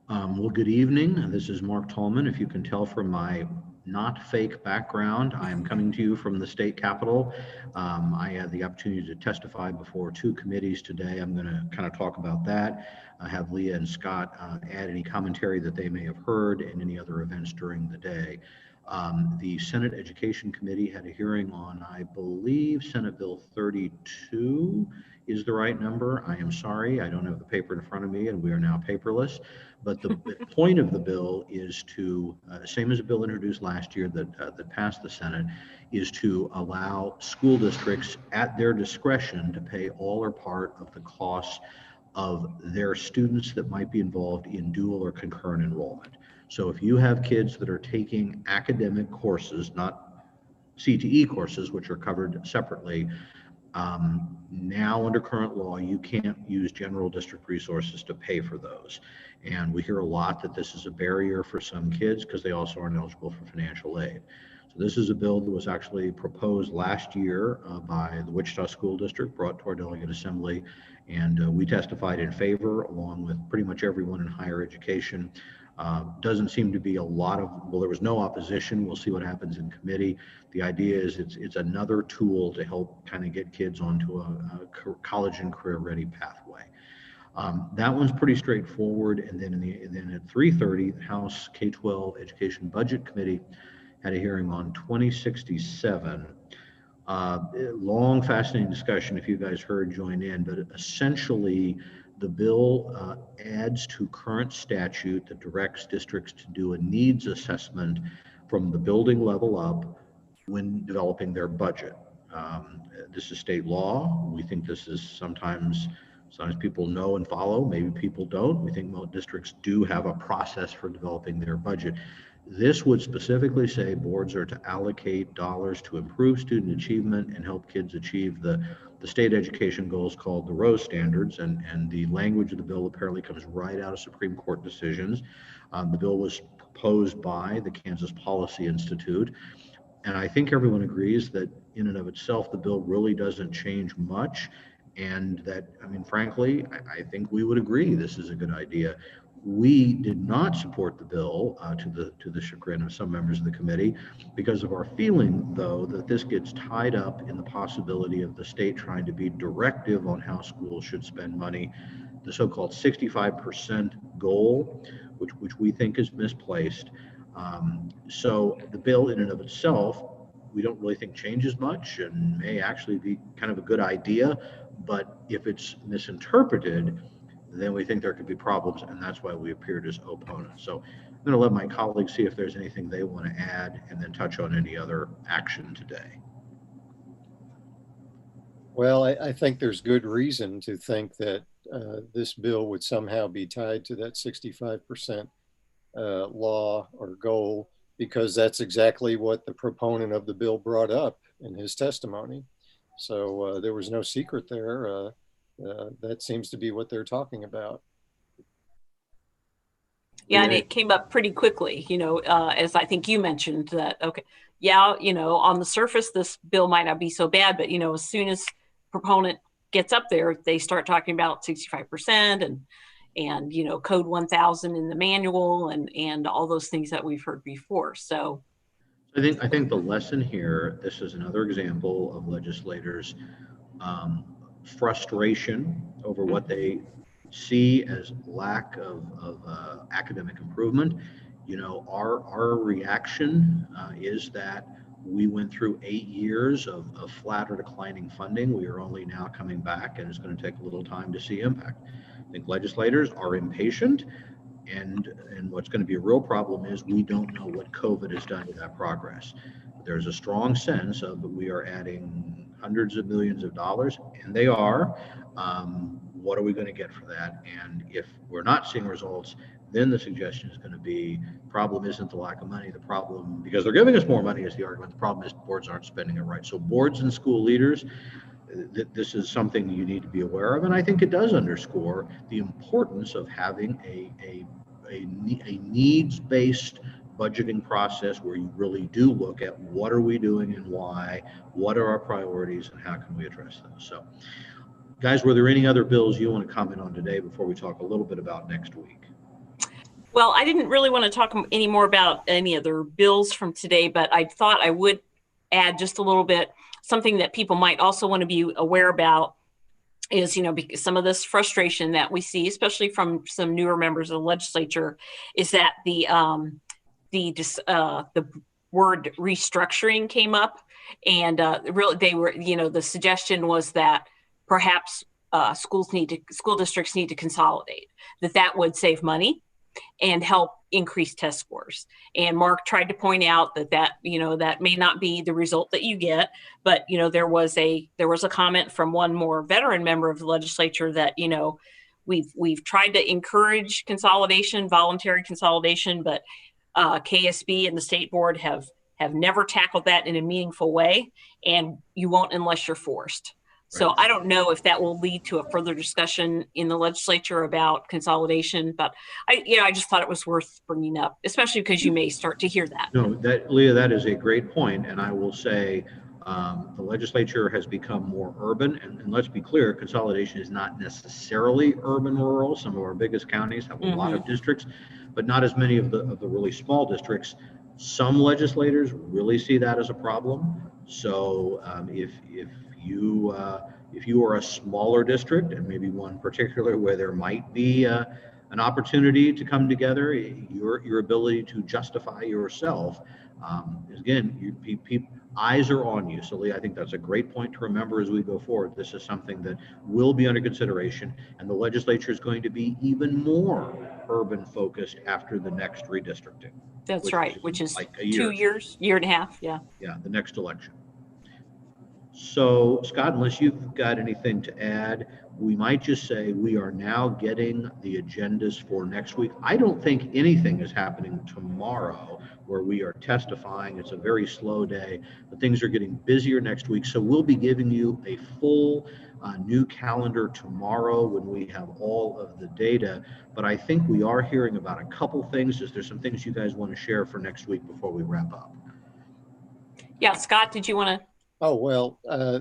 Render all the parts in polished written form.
Well, good evening. This is Mark Tolman. If you can tell from my not fake background, I am coming to you from the state capitol. I had the opportunity to testify before two committees today. I'm going to kind of talk about that. Have Leah and Scott add any commentary that they may have heard and any other events during the day. The Senate Education Committee had a hearing on, I believe, Senate Bill 32 is the right number. I am sorry, I don't have the paper in front of me, and we are now paperless. But the point of the bill is to, same as a bill introduced last year that passed the Senate, is to allow school districts at their discretion to pay all or part of the costs of their students that might be involved in dual or concurrent enrollment. So if you have kids that are taking academic courses, not CTE courses, which are covered separately, now under current law, you can't use general district resources to pay for those. And we hear a lot that this is a barrier for some kids because they also aren't eligible for financial aid. So this is a bill that was actually proposed last year by the Wichita School District, brought to our delegate assembly, and we testified in favor along with pretty much everyone in higher education. Doesn't seem to be a lot of, well, there was no opposition. We'll see what happens in committee. The idea is it's another tool to help kind of get kids onto a college and career ready pathway. That one's pretty straightforward. And then at 3:30, the House K-12 Education Budget Committee had a hearing on 2067. Long, fascinating discussion. If you guys heard, join in. But essentially, the bill adds to current statute that directs districts to do a needs assessment from the building level up when developing their budget. This is state law. We think this is sometimes people know and follow, maybe people don't. We think most districts do have a process for developing their budget. This would specifically say boards are to allocate dollars to improve student achievement and help kids achieve the state education goals called the Rose Standards. And the language of the bill apparently comes right out of Supreme Court decisions. The bill was proposed by the Kansas Policy Institute. And I think everyone agrees that in and of itself, the bill really doesn't change much. And that, I mean, frankly, I think we would agree this is a good idea. We did not support the bill to the chagrin of some members of the committee because of our feeling, though, that this gets tied up in the possibility of the state trying to be directive on how schools should spend money, the so-called 65% goal, which we think is misplaced. So the bill in and of itself, we don't really think changes much and may actually be kind of a good idea. But if it's misinterpreted, then we think there could be problems, and that's why we appeared as opponents. So I'm going to let my colleagues see if there's anything they want to add and then touch on any other action today. Well, I think there's good reason to think that this bill would somehow be tied to that 65% law or goal, because that's exactly what the proponent of the bill brought up in his testimony. So there was no secret there. That seems to be what they're talking about. Yeah, and it came up pretty quickly, as I think you mentioned that, okay, yeah, on the surface, this bill might not be so bad, but, as soon as proponent gets up there, they start talking about 65% and code 1000 in the manual and all those things that we've heard before. So I think the lesson here, this is another example of legislators' frustration over what they see as lack of academic improvement. Our reaction is that we went through 8 years of flat or declining funding. We are only now coming back, and it's going to take a little time to see impact. I think legislators are impatient, and what's going to be a real problem is we don't know what COVID has done to that progress. There's a strong sense of that we are adding hundreds of millions of dollars, and they are. What are we going to get for that? And if we're not seeing results, then the suggestion is going to be, problem isn't the lack of money. The problem, because they're giving us more money, is the argument. The problem is boards aren't spending it right. So boards and school leaders, this is something you need to be aware of. And I think it does underscore the importance of having a needs-based budgeting process where you really do look at what are we doing and why, what are our priorities, and how can we address those. So guys, were there any other bills you want to comment on today before we talk a little bit about next week? Well, I didn't really want to talk any more about any other bills from today, but I thought I would add just a little bit, something that people might also want to be aware about is, because some of this frustration that we see, especially from some newer members of the legislature, is that the word restructuring came up, and really they were, the suggestion was that perhaps school districts need to consolidate, that would save money and help increase test scores. And Mark tried to point out that may not be the result that you get, but there was a comment from one more veteran member of the legislature that we've tried to encourage consolidation, voluntary consolidation, but KSB and the state board have never tackled that in a meaningful way, and you won't unless you're forced. So Right. I don't know if that will lead to a further discussion in the legislature about consolidation, but I just thought it was worth bringing up, especially because you may start to hear that. No, Leah, that is a great point, and I will say the legislature has become more urban, and let's be clear, consolidation is not necessarily urban-rural. Some of our biggest counties have a lot of districts, but not as many of the really small districts. Some legislators really see that as a problem. So if you are a smaller district, and maybe one particular where there might be an opportunity to come together, your ability to justify yourself again, eyes are on you. So Lee, I think that's a great point to remember as we go forward. This is something that will be under consideration, and the legislature is going to be even more urban focused after the next redistricting. That's right, which is like a year. 2 years, year and a half. Yeah. Yeah, the next election. So Scott, unless you've got anything to add, we might just say we are now getting the agendas for next week. I don't think anything is happening tomorrow where we are testifying. It's a very slow day, but things are getting busier next week. So we'll be giving you a full new calendar tomorrow when we have all of the data. But I think we are hearing about a couple things. Is there some things you guys want to share for next week before we wrap up? Yeah, Scott, did you want to? Oh, well, I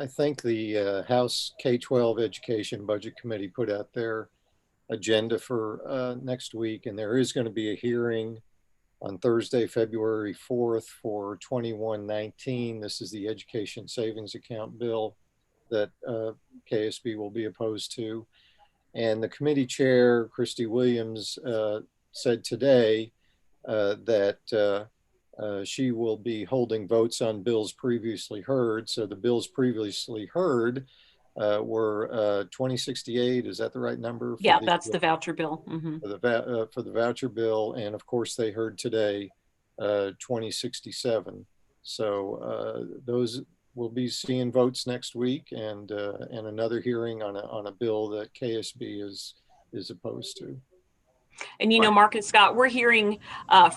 think the House K-12 Education Budget Committee put out their agenda for next week, and there is going to be a hearing on Thursday, February 4th for 2119. This is the Education Savings Account bill that KSB will be opposed to. And the committee chair, Christy Williams, said today that she will be holding votes on bills previously heard. So the bills previously heard were 2068. Is that the right number? Yeah, that's the voucher bill. For the voucher bill. And of course they heard today 2067. So those will be seeing votes next week, and another hearing on a bill that KSB is opposed to. And Mark and Scott, we're hearing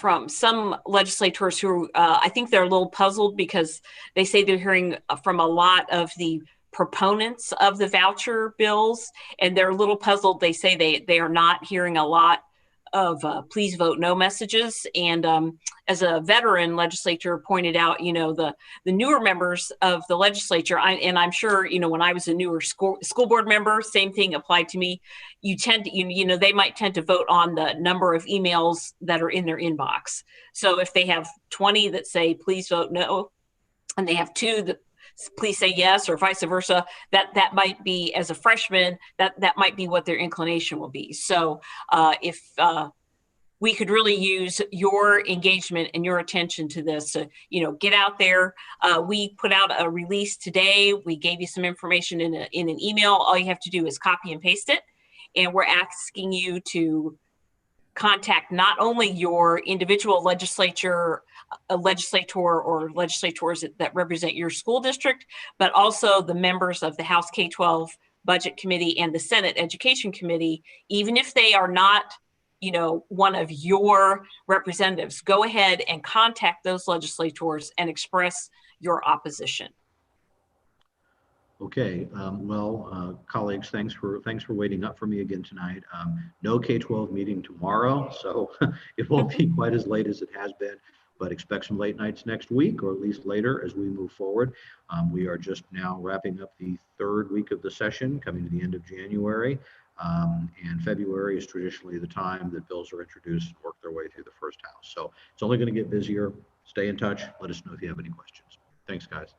from some legislators who I think they're a little puzzled because they say they're hearing from a lot of the proponents of the voucher bills, and they're a little puzzled. They say they are not hearing a lot of please vote no messages. And as a veteran legislator pointed out, the newer members of the legislature, and I'm sure, when I was a newer school board member, same thing applied to me. You tend to, they might tend to vote on the number of emails that are in their inbox. So if they have 20 that say, please vote no, and they have 2 that please say yes, or vice versa, that might be, as a freshman, that might be what their inclination will be. So if we could really use your engagement and your attention to this, get out there. We put out a release today. We gave you some information in an email. All you have to do is copy and paste it. And we're asking you to contact not only your individual legislator or legislators that represent your school district, but also the members of the House K-12 Budget Committee and the Senate Education Committee, even if they are not, one of your representatives. Go ahead and contact those legislators and express your opposition. Okay, colleagues, thanks for waiting up for me again tonight. No K-12 meeting tomorrow, so it won't be quite as late as it has been, but expect some late nights next week, or at least later as we move forward. We are just now wrapping up the 3rd week of the session, coming to the end of January. And February is traditionally the time that bills are introduced and work their way through the first house. So it's only going to get busier. Stay in touch. Let us know if you have any questions. Thanks, guys.